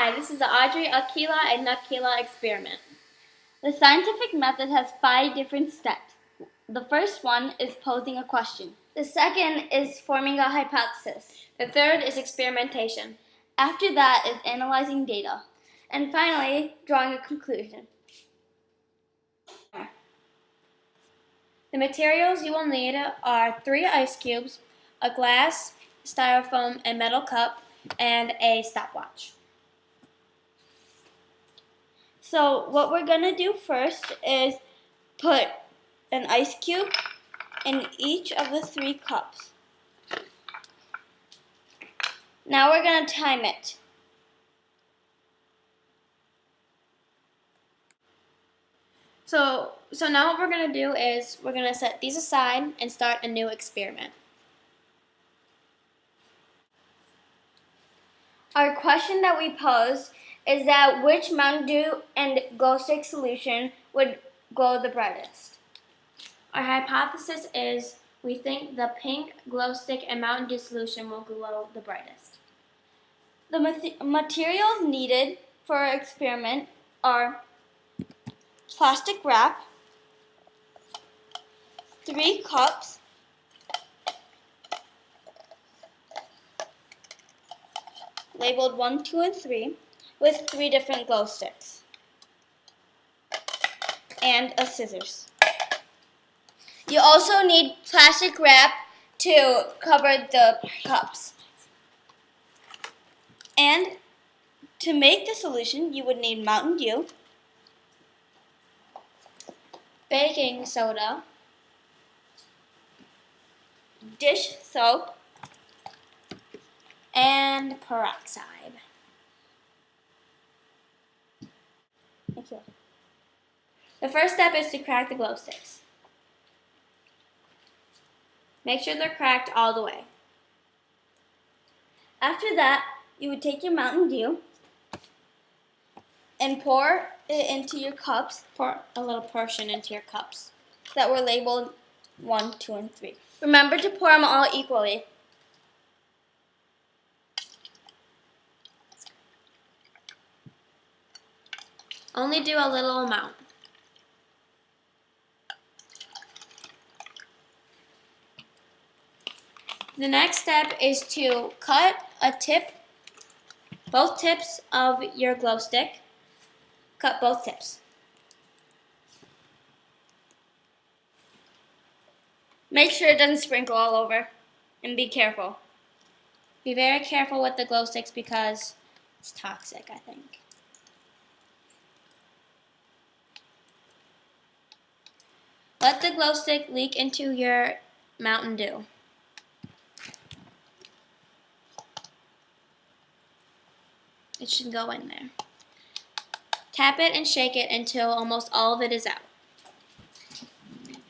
Hi, this is the Audrey, Aquila, and Nakila experiment. The scientific method has 5 different steps. The first one is posing a question. The second is forming a hypothesis. The third is experimentation. After that is analyzing data. And finally, drawing a conclusion. The materials you will need are 3 ice cubes, a glass, styrofoam, and metal cup, and a stopwatch. So what we're going to do first is put an ice cube in each of the 3 cups. Now we're going to time it. So now what we're going to do is we're going to set these aside and start a new experiment. Our question that we posed is that which Mountain Dew and glow stick solution would glow the brightest. Our hypothesis is we think the pink glow stick and Mountain Dew solution will glow the brightest. The materials needed for our experiment are plastic wrap, 3 cups, labeled 1, 2, and 3, with 3 different glow sticks, and a scissors. You also need plastic wrap to cover the cups. And to make the solution, you would need Mountain Dew, Baking soda, dish soap, and peroxide. Thank you. The first step is to crack the glow sticks. Make sure they're cracked all the way. After that, you would take your Mountain Dew and pour it into your cups. Pour a little portion into your cups That were labeled 1, 2, and 3. Remember to pour them all equally. Only do a little amount. The next step is to cut both tips of your glow stick. Cut both tips. Make sure it doesn't sprinkle all over, and be careful. Be very careful with the glow sticks because it's toxic, I think. Let the glow stick leak into your Mountain Dew. It should go in there. Tap it and shake it until almost all of it is out.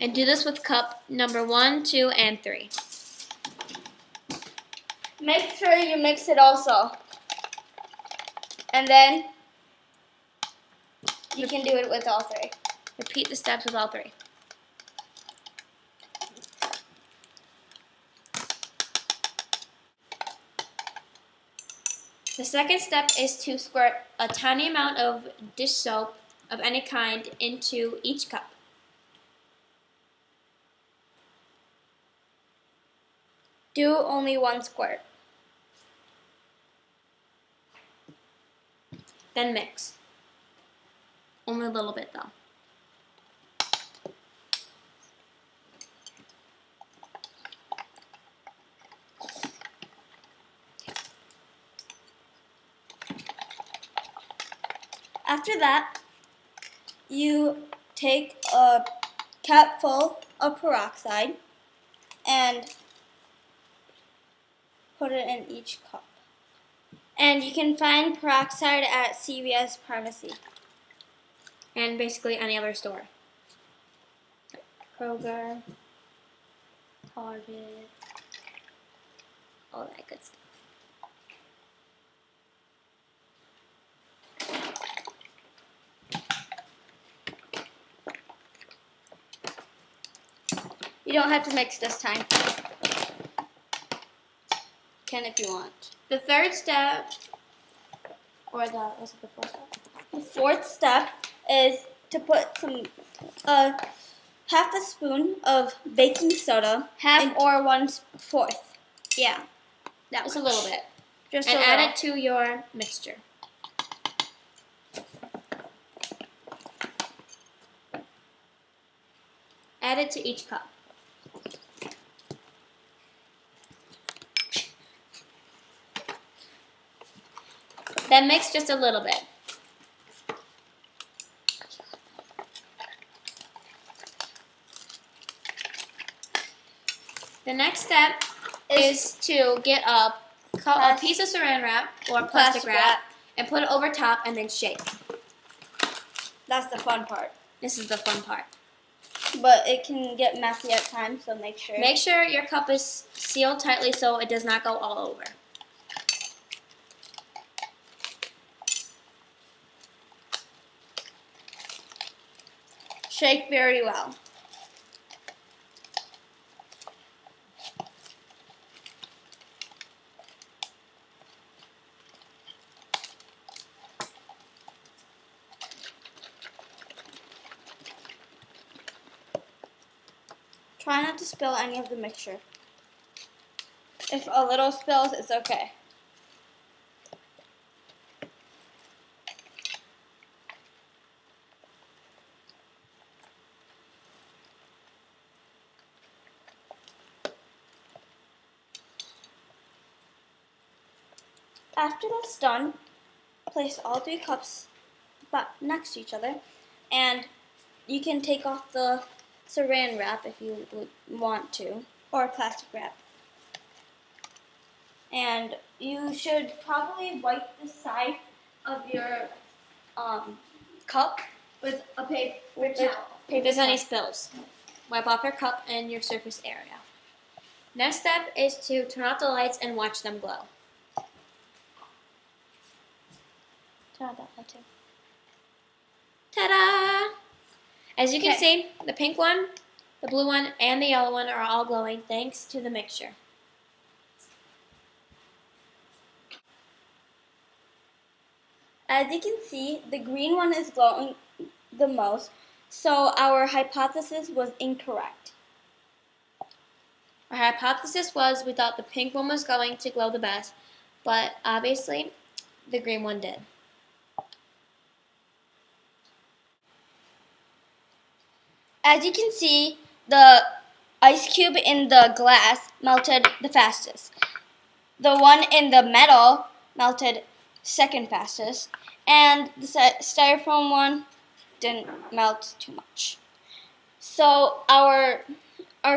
And do this with cup number 1, 2, and 3. Make sure you mix it also. And then you can do it with all 3. Repeat the steps with all 3. The second step is to squirt a tiny amount of dish soap of any kind into each cup. Do only 1 squirt. Then mix. Only a little bit though. After that, you take a cap full of peroxide and put it in each cup. And you can find peroxide at CVS Pharmacy. And basically any other store. Kroger, Target, all that good stuff. You don't have to mix this time. Can if you want. The third step Or was it the fourth step? The fourth step is to put some half a spoon of baking soda, Half or 1/4. Yeah, that just a little bit. Just and a add little. it to your mixture. Add it to each cup. Then mix just a little bit. The next step is to get a piece of saran wrap or plastic wrap and put it over top and then shake. That's the fun part. This is the fun part. But it can get messy at times, so make sure. Make sure your cup is sealed tightly so it does not go all over. Shake very well. Try not to spill any of the mixture. If a little spills, it's okay. After that's done, place all 3 cups next to each other, and you can take off the saran wrap if you would want to, or plastic wrap. And you should probably wipe the side of your cup with a paper towel. If there's any spills, wipe off your cup and your surface area. Next step is to turn off the lights and watch them glow. Turn off that light too. Ta-da! As you can see, the pink one, the blue one, and the yellow one are all glowing thanks to the mixture. As you can see, the green one is glowing the most, so our hypothesis was incorrect. Our hypothesis was we thought the pink one was going to glow the best, but obviously the green one did. As you can see, the ice cube in the glass melted the fastest. The one in the metal melted second fastest, and the styrofoam one didn't melt too much. So our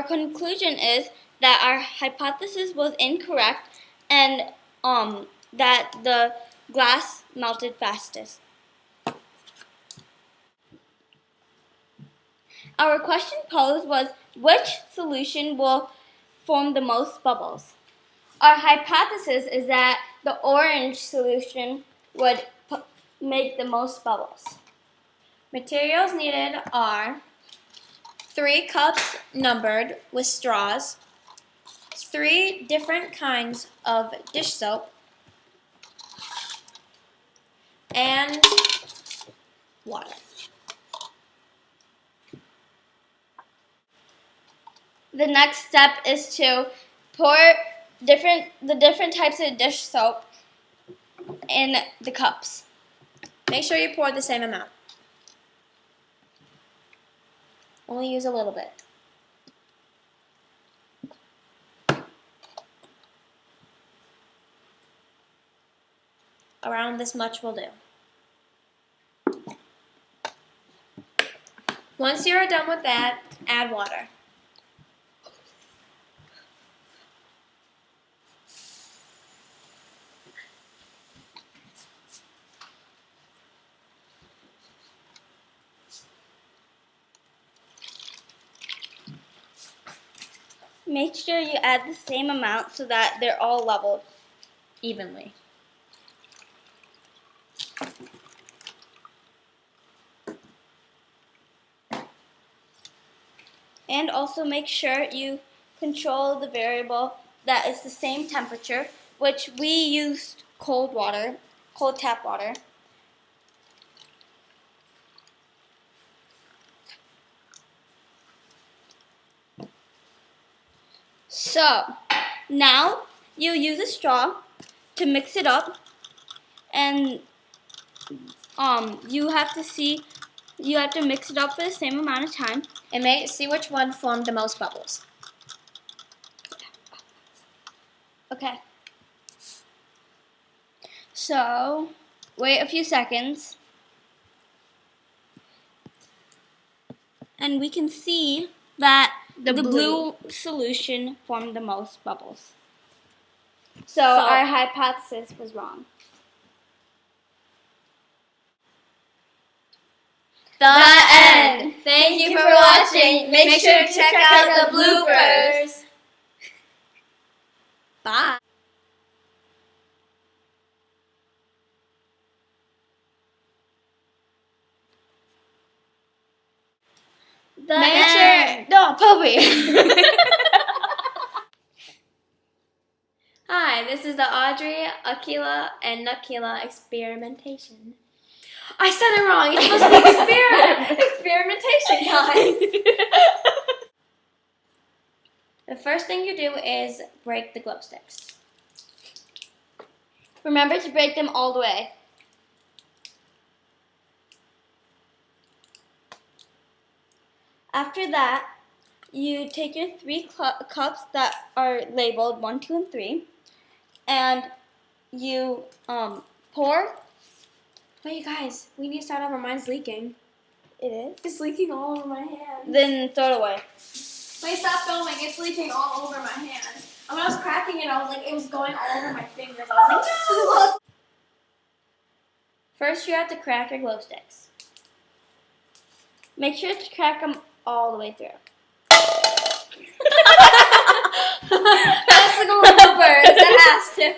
conclusion is that our hypothesis was incorrect, and that the glass melted fastest. Our question posed was, which solution will form the most bubbles? Our hypothesis is that the orange solution would make the most bubbles. Materials needed are 3 cups numbered with straws, 3 different kinds of dish soap, and water. The next step is to pour the different types of dish soap in the cups. Make sure you pour the same amount. Only use a little bit. Around this much will do. Once you are done with that, add water. Make sure you add the same amount so that they're all leveled Evenly. And also make sure you control the variable that is the same temperature, which we used cold water cold tap water. So, now you use a straw to mix it up, and you have to mix it up for the same amount of time. And see which one formed the most bubbles. Okay. So, wait a few seconds. And we can see that the blue solution formed the most bubbles. So our hypothesis was wrong. The end. Thank you for watching. Make sure to check out the bloopers. Bye. No, Poppy. Hi, this is the Audrey, Akila, and Nakila experimentation. I said it wrong. It's supposed to be experimentation, guys. The first thing you do is break the glow sticks. Remember to break them all the way. After that, you take your 3 cups that are labeled 1, 2, and 3, and you pour. Wait, you guys, we need to start over. Mine's leaking. It is. It's leaking all over my hand. Then throw it away. Wait, stop filming. It's leaking all over my hand. And when I was cracking it, I was like, it was going all over my fingers. I was like, First, you have to crack your glow sticks. Make sure to crack them all the way through. That's the blooper. That has to.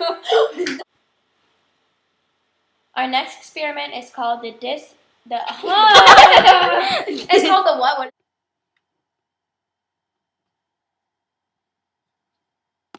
Our next experiment is called It's called the what?